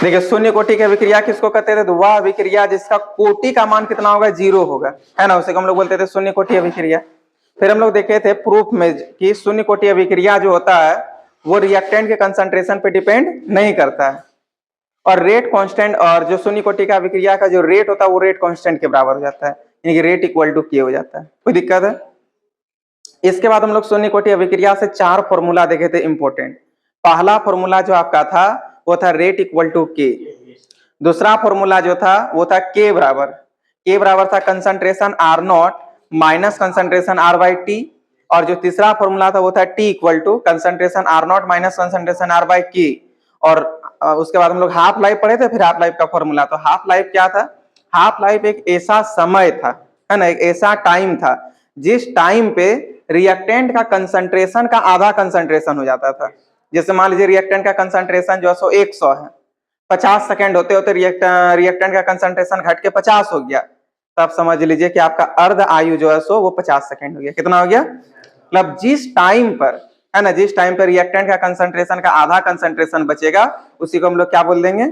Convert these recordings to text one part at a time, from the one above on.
देखिए शून्य कोटि की अभिक्रिया किसको कहते थे? तो वह अभिक्रिया जिसका कोटि का मान कितना होगा? 0 होगा, है ना, उसे हम लोग बोलते थे शून्य कोटि अभिक्रिया। फिर हम लोग देखे थे प्रूफ में कि शून्य कोटि अभिक्रिया जो होता है वो रिएक्टेंट के कंसंट्रेशन पे डिपेंड नहीं करता है, और रेट कांस्टेंट, और जो शून्य कोटि का अभिक्रिया का जो रेट होता है वो रेट कांस्टेंट के बराबर हो जाता है, यानी कि रेट इक्वल टू के हो जाता है। कोई दिक्कत है? इसके बाद हम लोग शून्य कोटि अभिक्रिया से 4 फॉर्मूला देखे थे इंपॉर्टेंट। पहला फॉर्मूला जो आपका था वो था रेट इक्वल टू के। दूसरा फॉर्मूला जो था वो था के बराबर था concentration R nought minus concentration R by T. और जो तीसरा फॉर्मूला था वो था T equal to concentration R nought minus concentration R by K. और उसके बाद हम लोग हाफ लाइफ पढ़े थे। फिर हाफ लाइफ का फॉर्मूला, तो हाफ लाइफ क्या था? हाफ लाइफ एक ऐसा समय था, है ना, एक ऐसा टाइम था जिस टाइम पे रिएक्टेंट का कंसंट्रेशन का आधा कंसंट्रेशन हो जाता था। जैसे मान लीजिए रिएक्टेंट का कंसंट्रेशन जो है 100 है, 50 सेकेंड होते होते रिएक्टेंट का कंसंट्रेशन घट के 50 हो गया, तब समझ लीजिए कि आपका अर्ध आयु जो है वो 50 सेकेंड हो गया। कितना हो गया? मतलब जिस टाइम पर, है ना, जिस टाइम पर रिएक्टेंट का कंसंट्रेशन का आधा कंसंट्रेशन बचेगा उसी को हम लोग क्या बोल देंगे?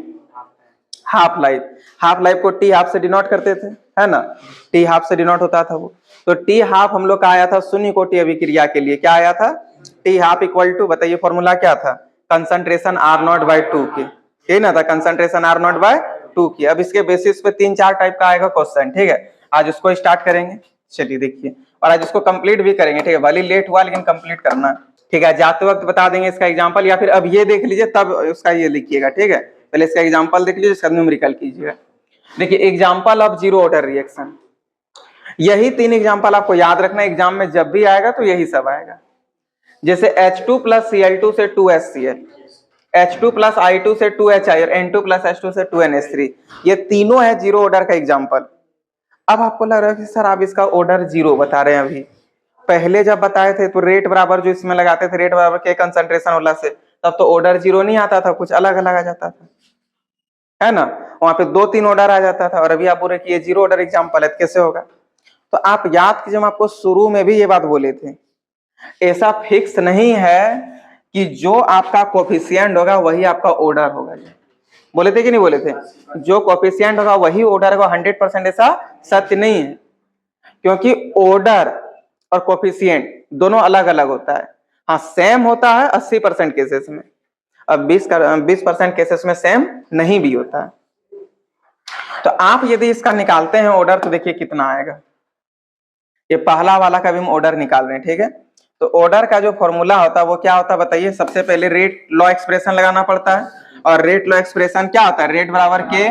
Half life. हाफ लाइफ को टी हाफ से डिनोट करते थे, है ना, टी हाफ से डिनोट होता था वो। तो टी हाफ हम लोग का आया था शून्य कोटि अभिक्रिया के लिए, क्या आया था? टी हाफ इक्वल टू, बताइए फॉर्मूला क्या था? Concentration R nought by two की, यही ना था, कंसंट्रेशन आर नॉट बाय 2 की। अब इसके बेसिस पे 3-4 टाइप का आएगा क्वेश्चन, ठीक है। आज उसको स्टार्ट करेंगे, चलिए देखिए, और आज इसको कंप्लीट भी करेंगे, ठीक है, भले लेट हुआ लेकिन कंप्लीट करना, ठीक है। जाते वक्त बता देंगे इसका एग्जांपल, या फिर अब ये देख लीजिए तब उसका ये लिखिएगा, ठीक है। पहले इसका एग्जांपल देख लीजिए, इसका न्यूमेरिकल कीजिएगा। देखिए example of zero order reaction, यही 3 एग्जांपल आपको याद रखना, एग्जाम में जब भी आएगा तो यही सब आएगा। जैसे H2 प्लस Cl2 से 2HCl, H2 प्लस I2 से 2HI और N2 प्लस H2 से 2NH3, ये तीनों है जीरो ऑर्डर का एग्जांपल। अब आपको लग रहा है कि सर आप इसका ऑर्डर जीरो बता रहे हैं, अभी पहले जब बताए थे तो रेट बराबर जो इसमें लगाते थे, रेट बराबर के कंसंट्रेशन वाला से, तब तो ऑर्डर जीरो नहीं आता था, कुछ अलग अलग आ जाता था, है ना, वहां पे 2-3 ऑर्डर आ जाता था। और अभी आप बोल रहे कि ये जीरो ऑर्डर एग्जांपल है, कैसे होगा? तो आप याद कीजिए, हम आपको शुरू में भी ये बात बोले थे, ऐसा फिक्स नहीं है कि जो आपका कोफिशिएंट होगा वही आपका ऑर्डर होगा। बोले थे कि नहीं बोले थे? जो कोफिशिएंट होगा वही ऑर्डर होगा, 100% ऐसा सत्य नहीं है, क्योंकि ऑर्डर और कोफिशिएंट दोनों अलग अलग होता है। हाँ सेम होता है 80% केसेस में, अब 20% केसेस में सेम नहीं भी होता है। तो आप यदि इसका निकालते हैं ऑर्डर तो देखिए कितना आएगा। ये पहला वाला का भी हम ऑर्डर निकाल रहे हैं, ठीक है। तो ऑर्डर का जो फॉर्मूला होता है वो क्या होता है बताइए? सबसे पहले रेट लॉ एक्सप्रेशन लगाना पड़ता है, और रेट लॉ एक्सप्रेशन क्या होता है? रेट बराबर के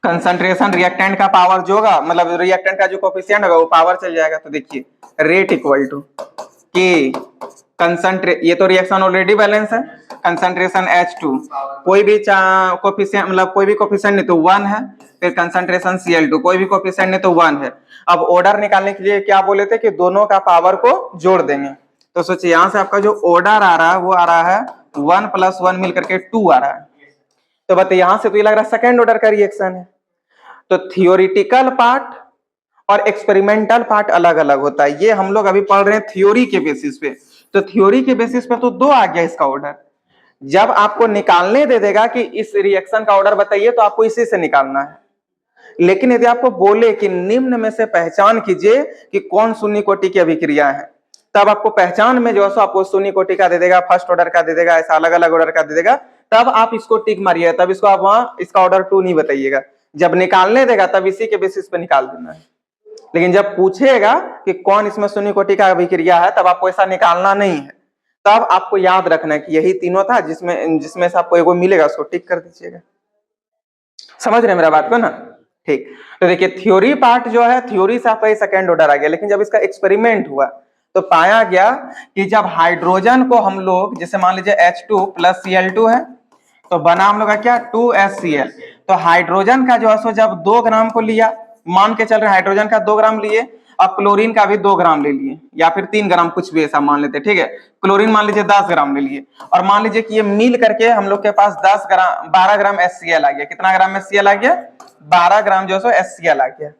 कंसंट्रेशन रिएक्टेंट का पावर जो होगा, मतलब रिएक्टेंट का जो कोफिशिएंट होगा वो पावर चल जाएगा। तो देखिए रेट इक्वल टू के कंसंट्रेट, ये तो रिएक्शन ऑलरेडी बैलेंस है, कंसंट्रेशन H2, कोई भी कोफिशिएंट, मतलब कोई भी कोफिशिएंट नहीं तो 1 है, फिर कंसंट्रेशन Cl2, कोई भी कोफिशिएंट नहीं तो 1 है। अब ऑर्डर निकालने के लिए क्या बोले थे कि दोनों का पावर को जोड़ देंगे। तो सोचिए यहां से आपका जो ऑर्डर आ रहा है वो आ रहा है 1 + 1 मिलकर के 2 आ रहा है। तो बताइए यहां से तो ये लग रहा है सेकेंड ऑर्डर का रिएक्शन है। तो थियोरिटिकल पार्ट और एक्सपेरिमेंटल पार्ट अलग अलग होता है, ये हम लोग अभी पढ़ रहे हैं थ्योरी के बेसिस पे। तो थ्योरी के बेसिस पे तो 2 आ गया इसका ऑर्डर। जब आपको निकालने दे देगा कि इस रिएक्शन का ऑर्डर बताइए तो आपको इसी से निकालना है। लेकिन यदि आपको बोले कि निम्न में से पहचान कीजिए कि कौन शून्य कोटि की अभिक्रिया है, तब आपको पहचान में जो है आपको शून्य कोटि का दे देगा, फर्स्ट ऑर्डर का दे देगा, ऐसा अलग अलग ऑर्डर का दे देगा, तब आप इसको टिक मारिए, तब इसको आप वहां इसका ऑर्डर 2 नहीं बताइएगा। जब निकालने देगा तब इसी के बेसिस पे निकाल देना है। लेकिन जब पूछेगा कि कौन इसमें शून्य कोटि का अभिक्रिया है, तब आपको ऐसा निकालना नहीं है। तब आपको याद रखना है कि यही तीनों था, जिसमें से आपको एगो मिलेगा उसको टिक कर दीजिएगा। समझ रहे मेरा बात को ना? ठीक। तो देखिए थ्योरी पार्ट जो है, थ्योरी से आपका सेकेंड ऑर्डर आ गया, लेकिन जब इसका एक्सपेरिमेंट हुआ तो पाया गया कि जब हाइड्रोजन को हम लोग, जैसे मान लीजिए H2 + Cl2 है, तो बना हम लोग का क्या 2HCl। तो हाइड्रोजन का जो है सो जब 2 ग्राम को लिया, मान के चल रहे हाइड्रोजन का 2 ग्राम लिए, अब क्लोरीन का भी 2 ग्राम ले लिए, या फिर 3 ग्राम, कुछ भी ऐसा मान लेते, ठीक है। क्लोरीन मान लीजिए 10 ग्राम ले लिए, और मान लीजिए कि ये मिल करके हम लोग के पास 12 ग्राम HCl आ गया। कितना ग्राम HCl आ गया? 12 ग्राम जो है HCl आ गया।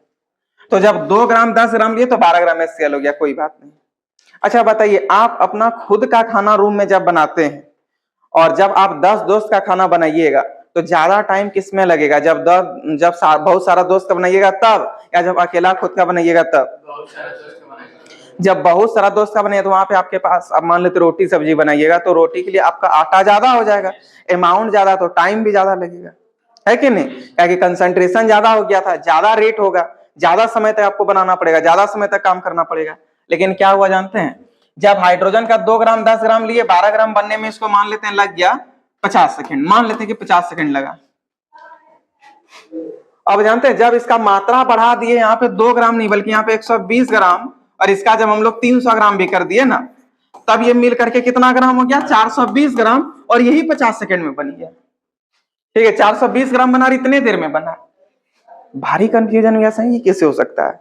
तो जब 2 ग्राम 10 ग्राम लिए तो 12 ग्राम HCl हो गया, कोई बात नहीं। अच्छा बताइए, आप अपना खुद का खाना रूम में जब बनाते हैं और जब आप 10 दोस्त का खाना बनाइएगा तो ज्यादा टाइम किस में लगेगा, जब बहुत सारा दोस्त का बनाइएगा तब, या जब अकेला खुद का बनाइएगा तब? जब बहुत सारा दोस्त का बनाइएगा तो वहां पे आपके पास, अब मान लेते रोटी सब्जी बनाइएगा तो रोटी के लिए आपका आटा ज्यादा हो जाएगा, अमाउंट ज्यादा, तो टाइम भी ज्यादा लगेगा, है कि नहीं? क्योंकि कंसंट्रेशन ज्यादा हो गया था, ज्यादा रेट होगा, ज्यादा समय तक आपको बनाना पड़ेगा, ज्यादा समय तक काम करना पड़ेगा। लेकिन क्या हुआ जानते हैं, जब हाइड्रोजन का 2 ग्राम 10 ग्राम लिए 12 ग्राम बनने में इसको मान लेते हैं लग गया 50 सेकंड, मान लेते हैं कि 50 सेकंड लगा। अब जानते हैं जब इसका मात्रा बढ़ा दिए, यहाँ पे 2 ग्राम नहीं बल्कि यहाँ पे 120 ग्राम, और इसका जब हम लोग 300 ग्राम भी कर दिए ना, तब ये मिल करके कितना ग्राम हो गया, 420 ग्राम, और यही 50 सेकंड में बन गया। ठीक है, 420 ग्राम बना, इतने देर में बना। भारी कंफ्यूजन हुआ, सही कैसे हो सकता है?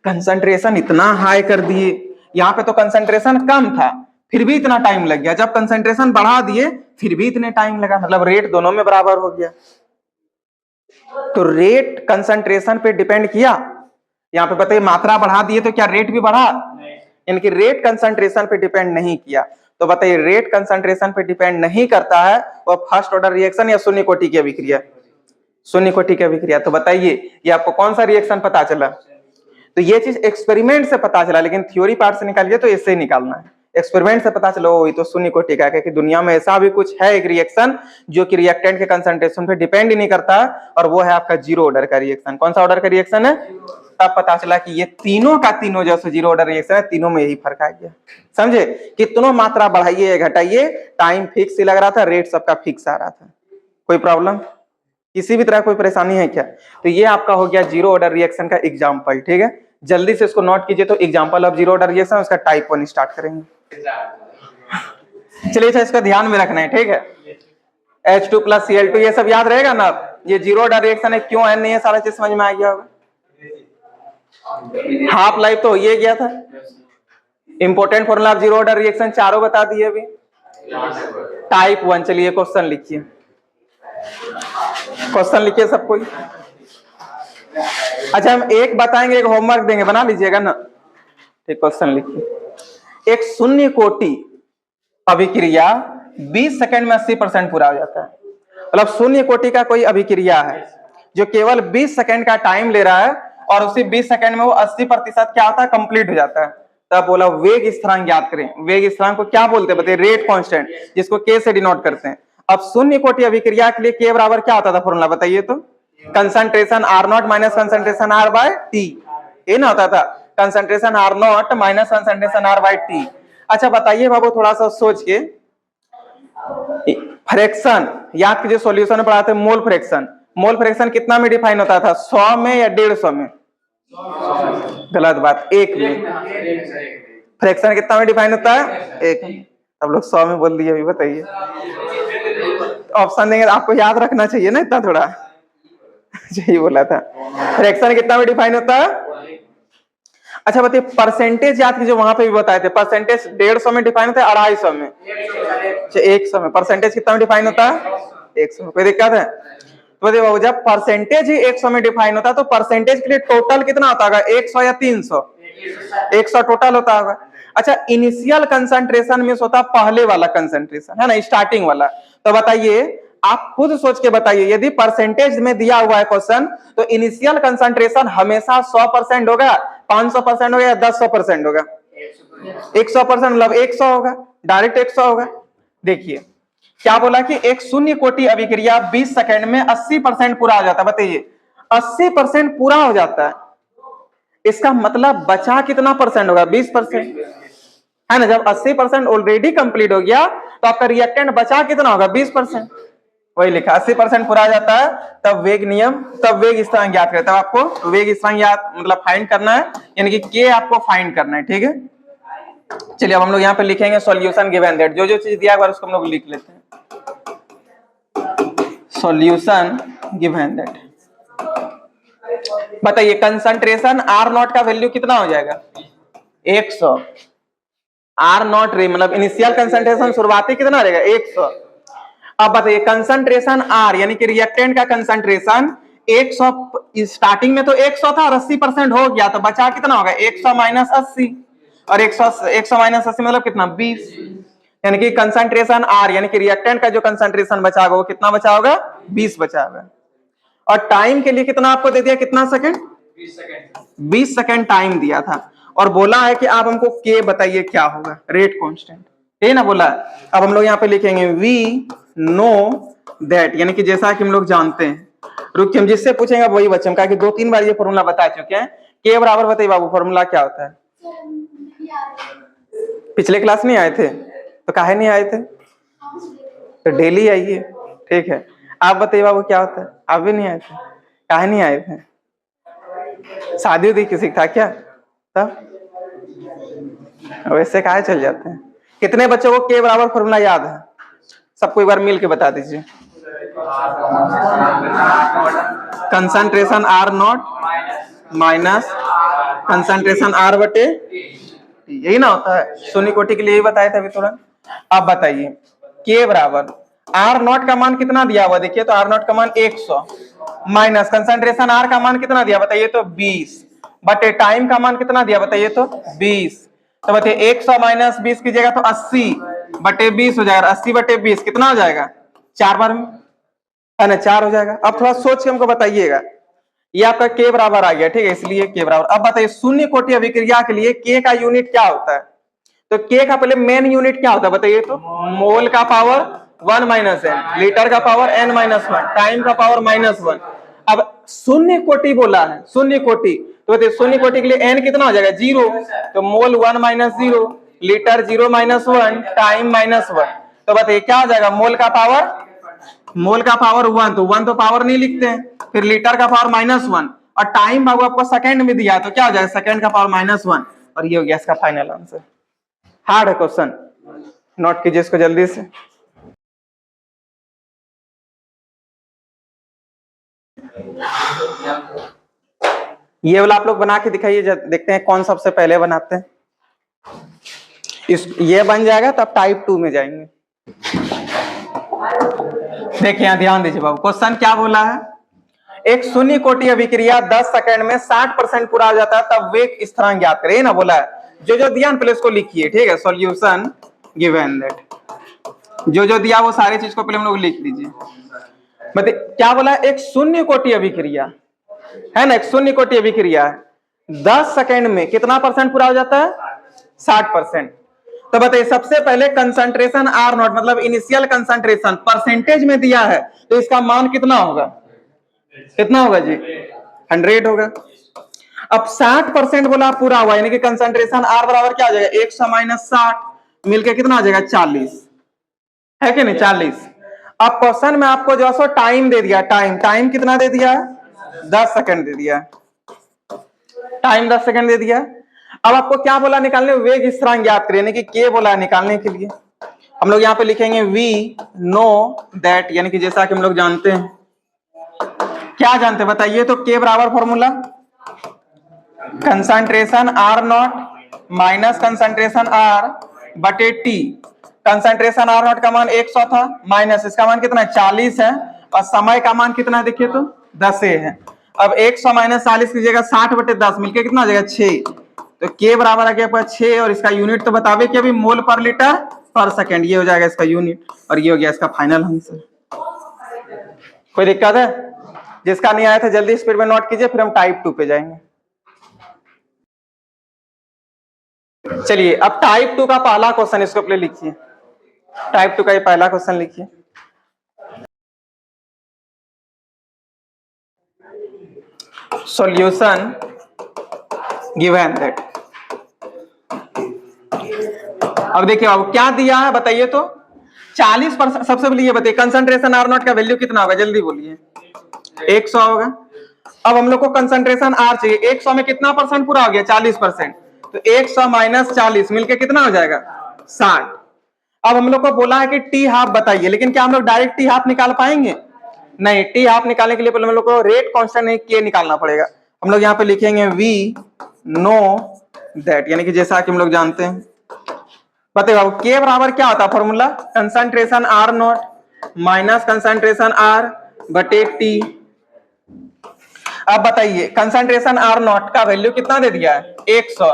कंसंट्रेशन इतना हाई कर दिए, यहाँ पे तो कंसंट्रेशन कम था फिर भी इतना टाइम लग गया, जब कंसंट्रेशन बढ़ा दिए फिर भी इतने टाइम लगा, मतलब रेट दोनों में बराबर हो गया। तो रेट कंसंट्रेशन पे डिपेंड किया, यहाँ पे बताइए मात्रा बढ़ा दिए तो क्या रेट भी बढ़ा? इनकी रेट कंसंट्रेशन पे डिपेंड नहीं किया। तो बताइए रेट कंसंट्रेशन पे डिपेंड नहीं करता है वो फर्स्ट ऑर्डर रिएक्शन या शून्य कोटि की अभिक्रिया? शून्य कोटि की अभिक्रिया। तो बताइए ये आपको कौन सा रिएक्शन पता चला? तो ये चीज एक्सपेरिमेंट से पता चला, लेकिन थ्योरी पार्ट से निकालिए तो इससे ही निकालना है। एक्सपेरिमेंट से पता चला ये तो शून्य कोटि का है, कि दुनिया में ऐसा भी कुछ है एक रिएक्शन जो कि रिएक्टेंट के कंसंट्रेशन पे डिपेंड ही नहीं करता, और वो है आपका जीरो ऑर्डर का रिएक्शन। कौन सा ऑर्डर का रिएक्शन है? तब पता चला कि ये तीनों का तीनों जैसे जीरो ऑर्डर रिएक्शन है, तीनों में यही फर्क आ गया। समझे? कितनों मात्रा बढ़ाइए घटाइए, टाइम फिक्स ही लग रहा था, रेट सबका फिक्स आ रहा था। कोई प्रॉब्लम, किसी भी तरह कोई परेशानी है क्या? तो ये आपका हो गया जीरो ऑर्डर रिएक्शन का एग्जाम्पल। ठीक है, जल्दी से इसको नोट कीजिए। तो example of zero order reaction, उसका टाइप 1 स्टार्ट करेंगे। चलिए इसका ध्यान में रखना है, ठीक है। H2 + Cl2 ये सब याद रहेगा ना? ये जीरो ऑर्डर रिएक्शन है, क्यों एन नहीं है, सारा चीज समझ में आ गया होगा। हाफ लाइफ तो ये गया था। Important formula of zero order reaction चारों बता दिए अभी। टाइप 1 चलिए क्वेश्चन लिखिए, क्वेश्चन लिखिए सब कोई। अच्छा हम एक बताएंगे, एक होमवर्क देंगे, बना लीजिएगा ना। ठीक, क्वेश्चन लिखिए। एक शून्य कोटि अभिक्रिया 20 सेकंड में 80% पूरा हो जाता है। मतलब शून्य कोटि का कोई अभिक्रिया है जो केवल 20 सेकंड का टाइम ले रहा है, और उसी 20 सेकंड में वो 80% क्या होता है, कंप्लीट हो जाता है। तब बोला वेग स्थिरांक ज्ञात करें। वेग स्थिरांक को क्या बोलते हैं बताइए? रेट कांस्टेंट, जिसको के से डिनोट करते हैं। अब शून्य कोटि अभिक्रिया के लिए के बराबर क्या होता था फॉर्मूला बताइए तो? Concentration R0 minus concentration R by T, ये ना होता था, concentration R0 minus concentration R by T. अच्छा बताइए बाबू थोड़ा सा सोच के, फ्रैक्शन याद कीजिए, सॉल्यूशन में पढ़ाते हैं मोल फ्रैक्शन। मोल फ्रैक्शन कितना में डिफाइन होता था, 100 में या 150 में? गलत बात, 1 में। फ्रैक्शन कितना में डिफाइन होता है? 1 में। अब लोग 100 में बोल दिए, अभी बताइए। ऑप्शन देंगे आपको याद रखना चाहिए ना इतना थोड़ा। यही बोला था। फ्रैक्शन कितना में डिफाइन होता है? अच्छा बताइए परसेंटेज याद कीजिए, वहां पे भी बताए थे परसेंटेज 150 में डिफाइन होता है, 250 में, 100 में। परसेंटेज कितना में डिफाइन होता है? 100 में। कोई दिक्कत है? तो देखो जब परसेंटेज ही 100 में डिफाइन होता है तो परसेंटेज के लिए टोटल कितना होता होगा, 100 या 300? 100 टोटल होता होगा। अच्छा इनिशियल कंसंट्रेशन में होता पहले वाला कंसंट्रेशन है ना, स्टार्टिंग वाला। तो बताइए आप खुद सोच के बताइए, यदि परसेंटेज में दिया हुआ है क्वेश्चन, तो इनिशियल कंसंट्रेशन हमेशा 100% होगा, 500% होगा या 10% होगा? 100%, मतलब 100 होगा, डायरेक्ट 100 होगा। देखिए क्या बोला कि एक शून्य कोटि अभिक्रिया 20 सेकंड में 80% पूरा हो जाता है। बताइए 80% पूरा हो जाता है, इसका मतलब बचा कितना परसेंट होगा? 20%, है ना। जब 80% ऑलरेडी कंप्लीट हो गया तो आपका रिएक्टेंट बचा कितना होगा? 20%। वही लिखा 80% पूरा जाता है, तब वेग नियम, तब वेग स्थिरांक ज्ञात करता है। आपको वेग स्थिरांक ज्ञात मतलब फाइंड करना है, यानी कि के आपको फाइंड करना है। ठीक है, चलिए अब हम लोग यहाँ पे लिखेंगे सॉल्यूशन गिवन दैट। जो जो चीज दिया हुआ उसको हम लोग लिख लेते हैं। सॉल्यूशन गिवन दैट, बताइए कंसंट्रेशन R0 का वैल्यू कितना हो जाएगा? 100। R0 रे मतलब इनिशियल कंसंट्रेशन शुरुआती कितना रहेगा? 100। अब बताइए कंसंट्रेशन R यानी कि रिएक्टेंट का कंसंट्रेशन 100, स्टार्टिंग में तो 100 था और 80% हो गया, तो बचा कितना होगा? 100 माइनस 80, और 100 माइनस 80 मतलब कितना? 20। यानी कि कंसंट्रेशन आर यानी कि रिएक्टेंट का जो कंसंट्रेशन बचा होगा वो कितना बचा होगा, 20 बचा होगा। और टाइम के लिए कितना आपको दे दिया, कितना सेकंड, 20 सेकंड टाइम दिया था और बोला है कि आप हमको के बताइए क्या होगा, रेट कांस्टेंट, ये ना बोला। अब हम लोग यहाँ पे लिखेंगे वी नो दैट, यानी कि जैसा कि हम लोग जानते हैं। रुकिए, हम जिससे पूछेंगे वही बच्चे, कहा कि 2-3 बार ये फॉर्मूला बता चुके हैं। के बराबर बताइए बाबू फॉर्मूला क्या होता है। पिछले क्लास नहीं आए थे तो काहे नहीं आए थे, तो डेली आइए, ठीक है। आप बताइए बाबू क्या होता है, आप भी नहीं आए थे, काहे नहीं आए थे, शादी उदी किसी का था क्या, तब वैसे काहे चल जाते हैं। कितने बच्चों को के बराबर फॉर्मूला याद है, सबको एक बार मिल के बता दीजिए। Concentration R nought minus concentration R बटे, यही ना होता है, शून्य कोटि के लिए ही बताए थे अभी तुरंत। अब बताइए के बराबर आर नॉट का मान कितना दिया हुआ, देखिए तो आर नॉट का मान 100 माइनस कंसंट्रेशन आर का मान कितना दिया बताइए तो 20 बटे टाइम का मान कितना दिया बताइए तो 20। तो बताइए 100 माइनस 20 कीजिएगा तो 80 बटे 20 हो जाएगा, 80 बटे 20 कितना हो जाएगा, 4 बार में है ना, 4 हो जाएगा। अब थोड़ा सोच के हमको बताइएगा, ये आपका के बराबर आ गया, ठीक है, इसलिए के बराबर। अब बताइए शून्य कोटि अभिक्रिया के लिए के का यूनिट क्या होता है, तो के का पहले मेन यूनिट क्या होता है बताइए तो, मोल का पावर 1 माइनस एन, लीटर का पावर n माइनस 1, टाइम का पावर -1। अब शून्य कोटि बोला है, शून्य कोटि, तो बताइए शून्य कोटि के लिए n कितना हो जाएगा 0, तो मोल 1 माइनस 0, लीटर 0 माइनस 1, टाइम -1। तो बताइए क्या हो जाएगा, मोल का पावर 1, तो 1 तो पावर नहीं लिखते हैं, फिर लीटर का पावर -1 और टाइम बाबू आपको सेकंड में दिया तो क्या हो जाएगा, सेकंड का पावर -1। और ये हो गया इसका फाइनल आंसर। हार्ड है क्वेश्चन, नोट कीजिए इसको जल्दी से। ये वाला आप लोग बना के दिखाइए, देखते हैं कौन सबसे पहले बनाते हैं। ये बन जाएगा तब टाइप 2 में जाएंगे। देखिए यहाँ ध्यान दीजिए बाबू, क्वेश्चन क्या बोला है, एक शून्य कोटि अभिक्रिया 10 सेकंड में 60% पूरा हो जाता है तब वेग स्थिरांक ज्ञात करें ना बोला है। जो दिया पहले इसको लिखिए, ठीक है, सॉल्यूशन गिवन दैट, जो दिया वो सारी चीज को पहले हम लोग लिख दीजिए। मतलब क्या बोला है, एक शून्य कोटि अभिक्रिया है ना, एक शून्य कोटि अभिक्रिया 10 सेकंड में कितना परसेंट पूरा हो जाता है, 60%। तो बताइए सबसे पहले कंसंट्रेशन आर नॉट मतलब इनिशियल कंसंट्रेशन परसेंटेज में दिया है, तो इसका मान कितना होगा, कितना होगा जी, 100 होगा। अब 60% बोला पूरा हुआ, यानी कि कंसंट्रेशन आर बराबर क्या हो जाएगा, 100 माइनस 60 मिलके कितना आ जाएगा 40, है कि नहीं 40। अब क्वेश्चन में आपको जो है टाइम दे दिया, टाइम कितना दे दिया, 10 सेकंड दे दिया, टाइम 10 सेकंड दे दिया। अब आपको क्या बोला निकालने, वेग स्थिरांक ज्ञात करें, यानी कि के बोला निकालने के लिए। हम लोग यहाँ पे लिखेंगे वी नो दैट, यानी कि जैसा कि हम लोग जानते हैं, क्या जानते हैं बताइए तो, के बराबर formula concentration R nought minus concentration R बटे टी। कंसंट्रेशन आर नॉट का मान 100 था, माइनस इसका मान कितना है 40 है, और समय का मान कितना है देखिए तो 10 है। अब 100 माइनस 40 कीजिएगा 60 बटे 10 मिलकर कितना आ जाएगा 6, तो के बराबर आ गया आपका 6, और इसका यूनिट तो बतावे कि अभी मोल पर लीटर पर सेकंड, ये हो जाएगा इसका यूनिट, और ये हो गया इसका फाइनल आंसर। कोई दिक्कत है, जिसका नहीं आया था जल्दी स्पीड में नोट कीजिए, फिर हम टाइप 2 पे जाएंगे। चलिए अब टाइप 2 का पहला क्वेश्चन इसको पहले लिखिए, टाइप 2 का ये पहला क्वेश्चन लिखिए। Solution given that. अब देखिए अब क्या दिया है बताइए तो, 40%। सबसे पहले ये बताइए कंसंट्रेशन आर नॉट का वैल्यू कितना होगा, जल्दी बोलिए, 100 होगा। अब हम लोग को कंसंट्रेशन आर चाहिए, 100 में कितना परसेंट पूरा हो गया 40%, तो 100 माइनस 40 मिलके कितना हो जाएगा 60। अब हम लोग को बोला है कि टी हाफ बताइए, लेकिन क्या हम लोग डायरेक्ट टी हाफ निकाल पाएंगे, नहीं, टी हाफ निकालने के लिए पहले हम लोग को रेट कांस्टेंट नहीं के निकालना पड़ेगा। हम लोग यहाँ पे लिखेंगे वी नो दैट, यानी कि जैसा कि हम लोग जानते हैं, बताइए के बराबर क्या होता है formula, concentration R nought minus concentration R बटे टी। अब बताइए कंसंट्रेशन आर नॉट का वैल्यू कितना दे दिया है 100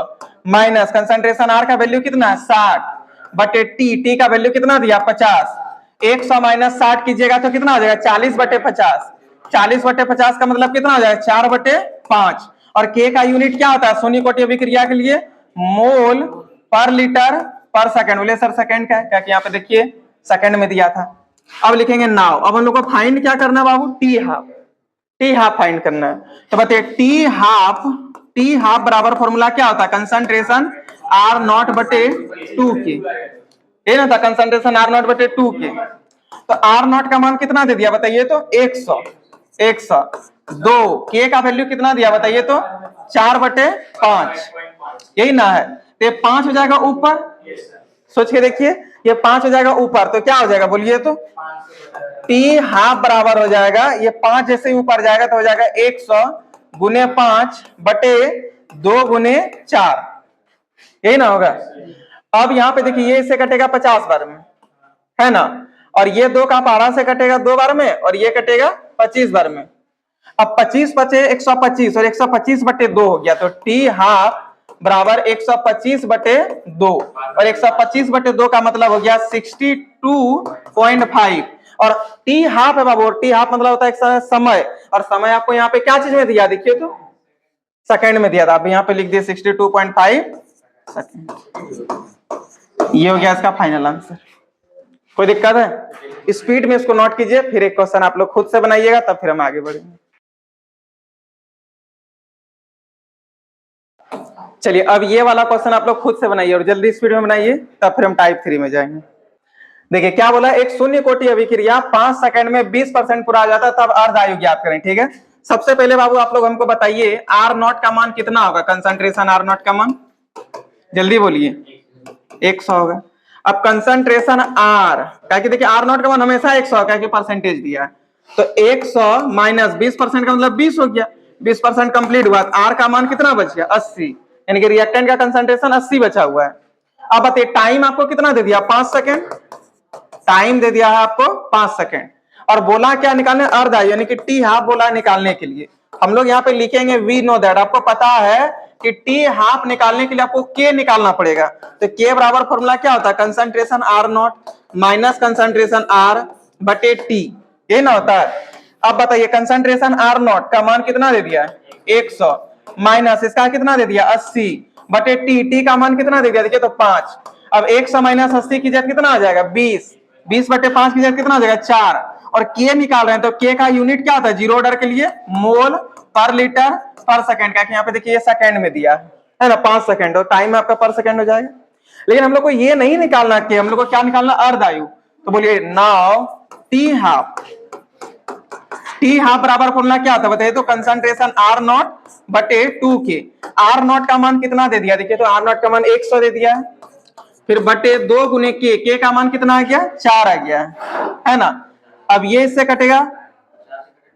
माइनस कंसंट्रेशन आर का वैल्यू कितना है 60 बटे टी का वैल्यू कितना दिया 50, 100 माइनस 60 कीजिएगा तो कितना हो जाएगा 40/50, 40/50 का मतलब कितना हो जाएगा 4/5। और के का यूनिट क्या होता है शून्य कोटि अभिक्रिया के लिए मोल पर लीटर पर सेकंड। बोले सर सेकंड का है क्या कि यहाँ पे देखिए सेकंड में दिया था। अब लिखेंगे नाउ, अब हम लोग को फाइंड क्या करना है बाबू टी हाफ फाइंड करना है। तो बताइए टी हाफ बराबर फॉर्मूला क्या होता है कंसंट्रेशन आर नॉट बटे 2k, ये ना था कंसंट्रेशन आर नॉट बटे 2k। तो आर नॉट का मान कितना दे दिया बताइए तो 100। दो के का वैल्यू कितना दिया बताइए तो 4/5, यही ना है। तो ये 5 हो जाएगा ऊपर, सोच के देखिए ये 5 हो जाएगा ऊपर तो क्या हो जाएगा बोलिए तो टी हाफ बराबर हो जाएगा, ये 5 जैसे ही ऊपर जाएगा तो हो जाएगा 100 गुने 5 बटे 2 गुने 4, यही ना होगा। अब यहाँ पे देखिए ये इससे कटेगा 50 बार में, है ना, और ये 2 का 12 से कटेगा 2 बार में और ये कटेगा 25 बार में। अब 25 बचे 125 और 125/2 हो गया तो टी हाफ बराबर 125/2 और 125/2 का मतलब हो गया 62.5। और टी हाफ है बाबू, टी हाफ मतलब होता है समय, और समय आपको यहाँ पे क्या चीज में दिया देखिए तो सेकंड में दिया था, आप यहाँ पे लिख दिए 62.5 सेकंड। ये हो गया इसका फाइनल आंसर। कोई दिक्कत है स्पीड में इसको नोट कीजिए, फिर एक क्वेश्चन आप लोग खुद से बनाइएगा तब फिर हम आगे बढ़ेंगे। चलिए अब ये वाला क्वेश्चन आप लोग खुद से बनाइए और जल्दी स्पीड में बनाइए तब फिर हम टाइप 3 में जाएंगे। देखिए क्या बोला, एक शून्य कोटि अभिक्रिया 5 सेकंड में 20% पूरा हो जाता है तब अर्ध आयु ज्ञात करें। ठीक है, सबसे पहले बाबू आप लोग हमको बताइए आर नॉट का मान कितना होगा, कंसंट्रेशन आर नॉट का मान जल्दी बोलिए 100 होगा। अब कंसंट्रेशन आर क्या कि देखिए आर नॉट का मान हमेशा 100 क्या कि परसेंटेज दिया है, तो 100 माइनस 20% का मतलब 20 हो गया, 20% कंप्लीट हुआ। आर का मान कितना बच गया 80, यानी कि रिएक्टेंट का कंसंट्रेशन 80 बचा हुआ है। अब बताइए टाइम आपको कितना दे दिया 5 सेकंड, टाइम दे दिया है आपको 5 सेकंड और बोला क्या निकालने अर्ध आयु यानी कि टी हाफ बोला निकालने के लिए। हम लोग यहाँ पे लिखेंगे वी नो दैट, आपको पता है कि टी हाफ निकालने के लिए आपको के निकालना पड़ेगा, तो के बराबर फॉर्मूला क्या होता है concentration R nought minus concentration R बटे टी, ये ना होता है। अब बताइए कंसंट्रेशन आर नॉट का मान कितना दे दिया 100 माइनस इसका कितना दे दिया 80 बटे टी का मान कितना दे दिया देखिए तो 5। अब 100 माइनस 80 की जगह कितना आ जाएगा 20/5 की जगह कितना आ जाएगा 4 और के निकाल रहे हैं तो के का यूनिट क्या होता है जीरो ऑर्डर के लिए मोल पर लीटर पर सेकंड का, यहाँ पे देखिए ये सेकंड में दिया है ना 5 सेकंड और टाइम आपका पर सेकंड हो जाएगा। लेकिन हम लोग को ये नहीं निकालना कि हम लोग को क्या निकालना अर्ध आयु, तो बोलिए नाउ टी हाफ बराबर फॉर्मूला क्या था बताइए तो कंसंट्रेशन आर नॉट बटे 2k। आर नॉट का मान कितना दे दिया देखिए तो आर नॉट का मान 100 दे दिया है, फिर बटे 2 गुने के का मान कितना आ गया 4 आ गया है ना। अब ये इससे कटेगा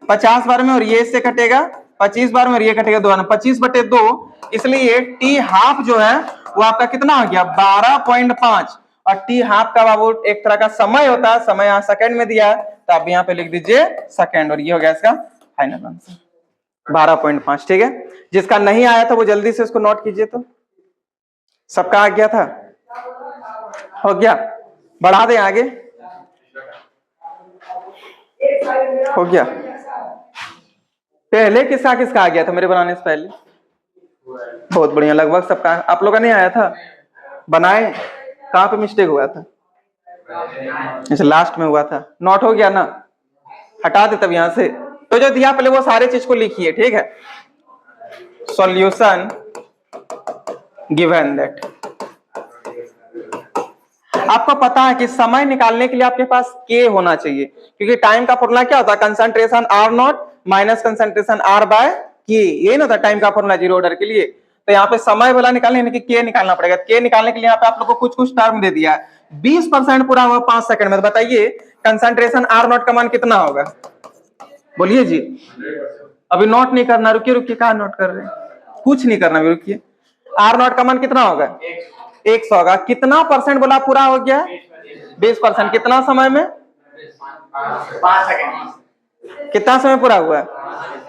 50 बार में और ये इससे कटेगा 25 बार में और ये कटेगा 2 25/2, इसलिए टी हाफ जो है वो आपका कितना हो गया 12.5। और टी हाफ का बाबू एक तरह का समय होता है, समय यहाँ सेकंड में दिया है तो आप यहाँ पे लिख दीजिए सेकंड और ये हो गया इसका फाइनल आंसर 12.5। ठीक है, जिसका नहीं आया था वो जल्दी से इसको नोट कीजिए। तो सबका आ गया था, हो गया, बढ़ा दें आगे, हो गया। पहले किसका किसका आ गया था मेरे बनाने से पहले, बहुत बढ़िया, लगभग सबका। आप लोग का नहीं आया था, बनाए कहाँ पे मिस्टेक हुआ था, अच्छा लास्ट में हुआ था, नोट हो गया ना, हटा दे तब यहां से। तो जो दिया पहले वो सारे चीज को लिखिए। ठीक है, सॉल्यूशन गिवन दैट आपको पता है कि समय निकालने के लिए आपके पास के होना चाहिए, क्योंकि टाइम का फॉर्मूला क्या होता है concentration R nought minus concentration R by K, ये ना था टाइम का फॉर्मूला जीरो ऑर्डर के लिए। तो यहाँ पे समय वाला निकालने यानी कि के निकालना पड़ेगा। के निकालने के लिए यहाँ पे आप लोग को कुछ कुछ टर्म दे दिया है, 20% पूरा हुआ 5 सेकंड में। तो बताइए कंसंट्रेशन आर नॉट का मान कितना होगा, बोलिए जी। अभी नोट नहीं करना, रुकिए रुकिए, कहा नोट कर रहे हैं, कुछ नहीं करना, रुकिए। आर नॉट का मान कितना होगा 100 होगा। कितना परसेंट बोला पूरा हो गया 20%, कितना समय में 5 सेकंड, कितना समय पूरा हुआ है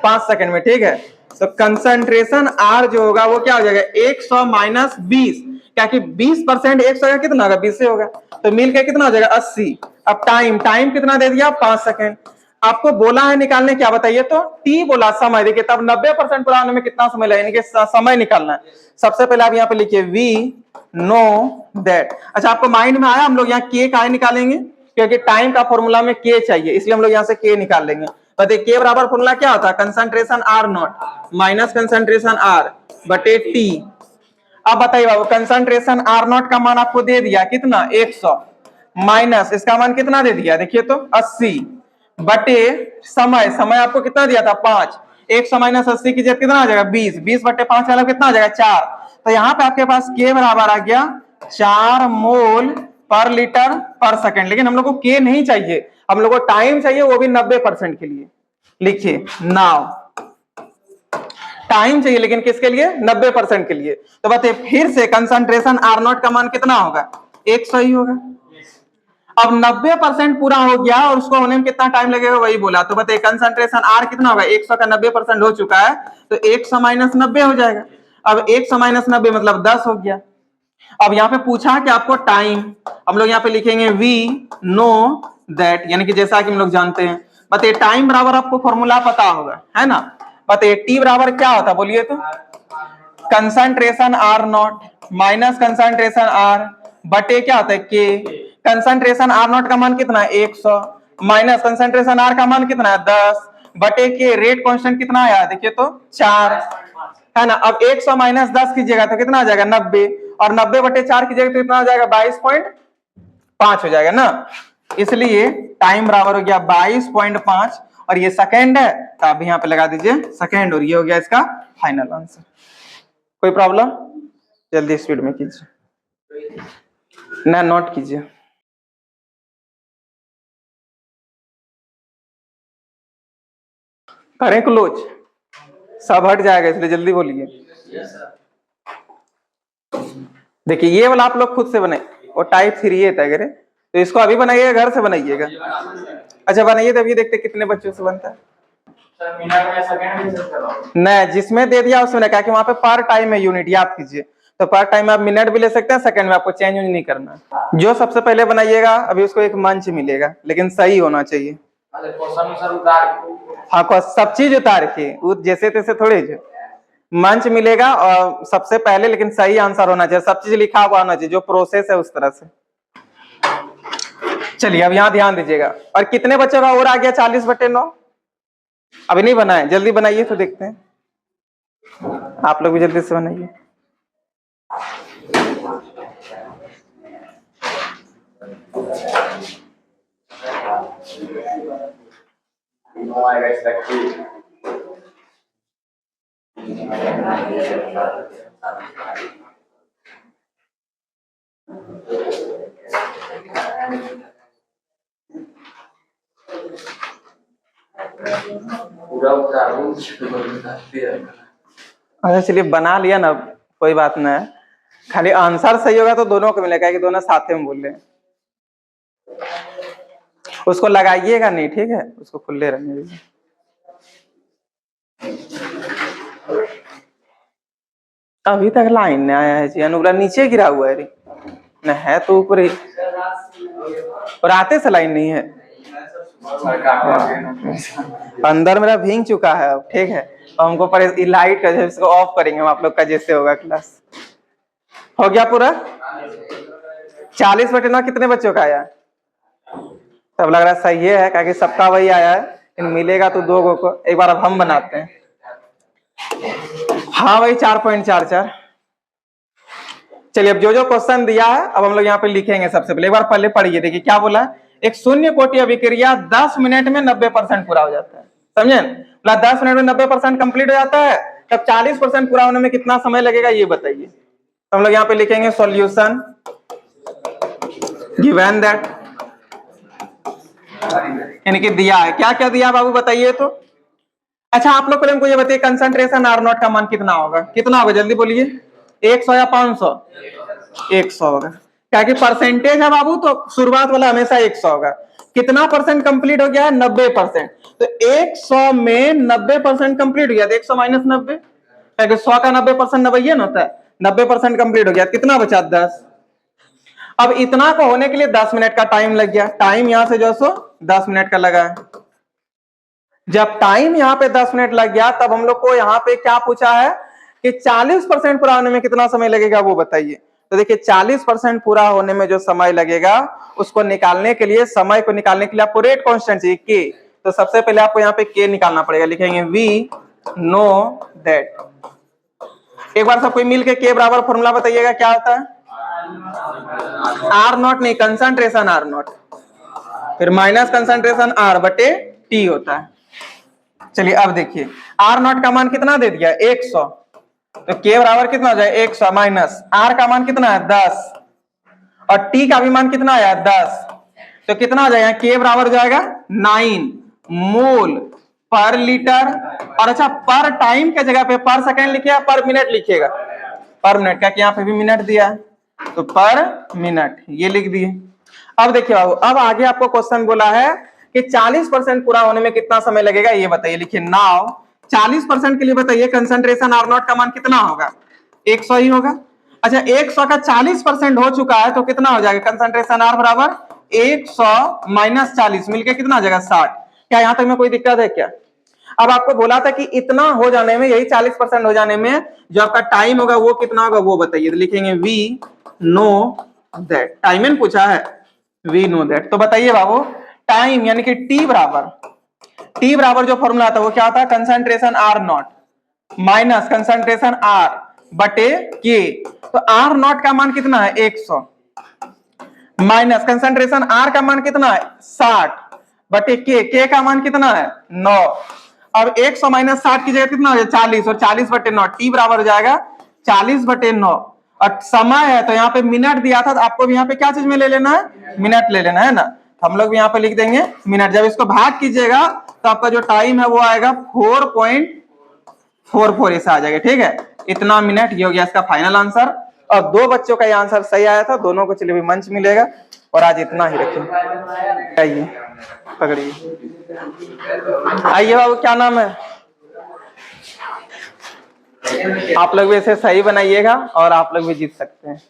5 सेकंड में। ठीक है, तो कंसंट्रेशन आर जो होगा वो क्या हो जाएगा 100 माइनस 20, क्या कि 20% 100 का कितना होगा 20 से होगा, तो मिल के कितना हो जाएगा 80। अब टाइम कितना दे दिया 5 सेकंड। आपको बोला है निकालने, क्या बताइए तो टी बोला समय, देखिए तब 90% पूरा होने में कितना समय लगेगा, यानी कि समय निकालना है। सबसे पहले आप यहाँ पे लिखिए वी नो दैट। अच्छा आपको माइंड में आया हम लोग यहाँ के काहे निकालेंगे, क्योंकि टाइम का फॉर्मूला में के चाहिए, इसलिए हम लोग यहाँ से के निकाल लेंगे। बताइए के बराबर फॉर्मूला क्या होता है, concentration R nought minus concentration R बटे टी। अब बताइए बाबू कंसंट्रेशन आर नॉट का मान आपको दे दिया कितना 100 माइनस इसका मान कितना दे दिया देखिए तो 80 बटे समय आपको कितना दिया था 5। 100 माइनस 80 की जगह कितना आ जाएगा 20, 20 बटे 5 वाला कितना आ जाएगा 4। तो यहाँ पे आपके पास के बराबर आ गया 4 मोल पर लीटर पर सेकंड। लेकिन हम लोग को के नहीं चाहिए, हम लोग को टाइम चाहिए, वो भी 90% के लिए। लिखिए नाउ टाइम चाहिए, लेकिन किसके लिए 90% के लिए। तो बताइए फिर से कंसंट्रेशन आर नॉट का मान कितना होगा 100 ही होगा। अब 90% पूरा हो गया और उसको होने में कितना टाइम लगेगा वही बोला। तो बताइए कंसंट्रेशन आर कितना होगा 100 का 90% हो चुका है, तो 100 माइनस 90 हो जाएगा। अब 100 माइनस 90 मतलब 10 हो गया। अब यहाँ पे पूछा कि आपको टाइम, हम लोग यहाँ पे लिखेंगे वी नो दैट, यानी कि जैसा कि हम लोग जानते हैं। बताइए टाइम बराबर आपको फॉर्मूला पता होगा है ना। बताइए टी बराबर क्या होता बोलिए तो concentration R nought minus concentration R बटे क्या होता है के। कंसंट्रेशन आर नॉट का मान कितना है 100 माइनस कंसंट्रेशन आर का मान कितना है 10 बटे के। रेट कांस्टेंट कितना आया देखिए तो 4 है ना। अब 100 माइनस 10 कीजिएगा तो कितना आ जाएगा 90, और 90 बटे 4 की जगह तो कितना आ जाएगा 22.5 हो जाएगा ना। इसलिए टाइम बराबर हो गया 22.5 और ये सेकंड है, तो आप यहाँ पे लगा दीजिए सेकंड, और ये हो गया इसका फाइनल आंसर। कोई प्रॉब्लम, जल्दी स्पीड में कीजिए ना, नोट कीजिए। करें क्लोज, सब हट जाएगा इसलिए जल्दी बोलिए। देखिए ये वाला आप लोग खुद से बनाए, वो टाइप 3 है अगर, तो इसको अभी बनाइएगा घर से बनाइएगा। अच्छा बनाइए, तभी देखते कितने बच्चों से बनता है। नहीं जिसमें दे दिया उसमें, क्या कि वहां पे पर टाइम है यूनिट, याद कीजिए। तो पर टाइम आप मिनट भी ले सकते हैं, सेकंड में आपको चेंज नहीं करना। जो सबसे पहले बनाइएगा अभी उसको एक मंच मिलेगा, लेकिन सही होना चाहिए। हाँ सब चीज उतार के जैसे तैसे थोड़े जो मंच मिलेगा, और सबसे पहले लेकिन सही आंसर होना चाहिए, सब चीज लिखा हुआ होना चाहिए, जो प्रोसेस है उस तरह से। चलिए अब यहाँ ध्यान दीजिएगा। और कितने बच्चों का और आ गया 40/9, अभी नहीं बनाए, जल्दी बनाइए तो देखते हैं। आप लोग भी जल्दी से बनाइए। अच्छा चलिए बना लिया ना, कोई बात नहीं है, खाली आंसर सही होगा तो दोनों को मिलेगा कि दोनों साथ में बोल रहे हैं। उसको लगाइएगा नहीं, ठीक है, उसको खुले रहने दीजिए। अभी तक लाइन नहीं आया है जी, अनुग्रह नीचे गिरा हुआ है रे, न है तो ऊपर ही, और आते से लाइन नहीं है। अंदर मेरा भींग चुका है अब, ठीक है, तो हमको पर लाइट का इसको ऑफ करेंगे हम, आप लोग का जैसे होगा क्लास। हो गया पूरा 40/9 कितने बच्चों का आया, तब लग रहा सही है, क्योंकि सबका वही आया है, मिलेगा तो 2 को। एक बार अब हम बनाते हैं। हाँ वही 4.44। चलिए अब जो क्वेश्चन दिया है अब हम लोग यहाँ पे लिखेंगे। सबसे पहले एक बार पहले पढ़िए, देखिए क्या बोला है, एक शून्य कोटि अभिक्रिया 10 मिनट में 90% पूरा हो जाता है, समझे, 10 मिनट में 90% कंप्लीट हो जाता है, तब 40% पूरा होने में कितना समय लगेगा ये बताइए। तो हम लोग यहाँ पे लिखेंगे सॉल्यूशन गिवन दैट, यानी कि दिया है, क्या क्या दिया बाबू बताइए तो। अच्छा आप लोग पहले हमको ये बताइए कंसंट्रेशन आर नॉट का मान कितना होगा, कितना होगा जल्दी बोलिए, 100 या 500? 100 होगा, क्या कि परसेंटेज है बाबू, तो शुरुआत वाला हमेशा 100 होगा। कितना परसेंट कंप्लीट हो गया है 90%, तो 100 में 90% कंप्लीट हो गया, 100 माइनस 90, क्या कि 100 का 90% 90 ना होता है, 90% कंप्लीट हो गया, कितना बचा 10। अब इतना को होने के लिए 10 मिनट का टाइम लग गया, टाइम यहां से जो सो 10 मिनट का लगा है। जब टाइम यहां पे 10 मिनट लग गया तब हम लोग को यहां पे क्या पूछा है कि 40% पूरा होने में कितना समय लगेगा वो बताइए। तो देखिए 40% पूरा होने में जो समय लगेगा उसको निकालने के लिए, समय को निकालने के लिए आपको रेट कांस्टेंट चाहिए के। तो सबसे पहले आपको यहाँ पे के निकालना पड़ेगा, लिखेंगे वी नो दैट। एक बार सब कोई मिलके के बराबर फॉर्मूला बताइएगा क्या होता है। आर नॉट नहीं, कंसंट्रेशन आर नॉट, फिर माइनस कंसंट्रेशन आर बटे टी होता है। चलिए अब देखिए आर नॉट का मान कितना दे दिया 100, तो के बराबर कितना हो जाए 100 माइनस आर का मान कितना है 10 और टी का भी मान कितना आया 10, तो कितना हो जाएगा के बराबर हो जाएगा 9 मोल पर लीटर। और अच्छा पर टाइम के जगह पे पर सेकंड लिखिएगा, पर मिनट लिखिएगा, पर मिनट का यहाँ पे भी मिनट दिया है तो पर मिनट ये लिख दिए। अब देखिए बाबू, अब आगे आपको क्वेश्चन बोला है कि 40% पूरा होने में कितना समय लगेगा ये बताइए। लिखिए नाउ 40% के लिए बताइए कंसंट्रेशन आर नॉट का मान कितना होगा 100 ही होगा। अच्छा 100 का 40% हो चुका है तो कितना हो जाएगा कंसंट्रेशन आर बराबर 100 माइनस 40 मिलकर कितना हो जाएगा 60। क्या यहां तक में कोई दिक्कत है क्या। अब आपको बोला था कि इतना हो जाने में, यही 40% हो जाने में जो आपका टाइम होगा वो कितना होगा वो बताइए। तो लिखेंगे वी नो दैट, टाइम में पूछा है वी नो दैट। तो बताइए बाबू टाइम यानी कि टी बराबर जो फॉर्मूला आता है वो क्या होता है concentration R nought minus concentration R बटे के। तो आर नॉट का मान कितना है 100 माइनस कंसंट्रेशन आर का मान कितना है 60 बटे के का मान कितना है 9। अब 100 माइनस 60 की जगह कितना हो जाएगा 40 और 40 बटे 9, टी बराबर हो जाएगा 40 बटे 9। और समय है तो यहाँ पे मिनट दिया था, तो आपको भी यहाँ पे क्या चीज में ले लेना है मिनट ले लेना है ना, हम लोग भी यहाँ पे लिख देंगे मिनट। जब इसको भाग कीजिएगा तो आपका जो टाइम है वो आएगा 4.44 ऐसा आ जाएगा, ठीक है। इतना मिनट, ये हो गया इसका फाइनल आंसर। और 2 बच्चों का ये आंसर सही आया था, दोनों को चलिए भी मंच मिलेगा। और आज इतना ही रखें, आइए पकड़िए, आइए बाबू क्या नाम है। आप लोग भी इसे सही बनाइएगा और आप लोग भी जीत सकते हैं।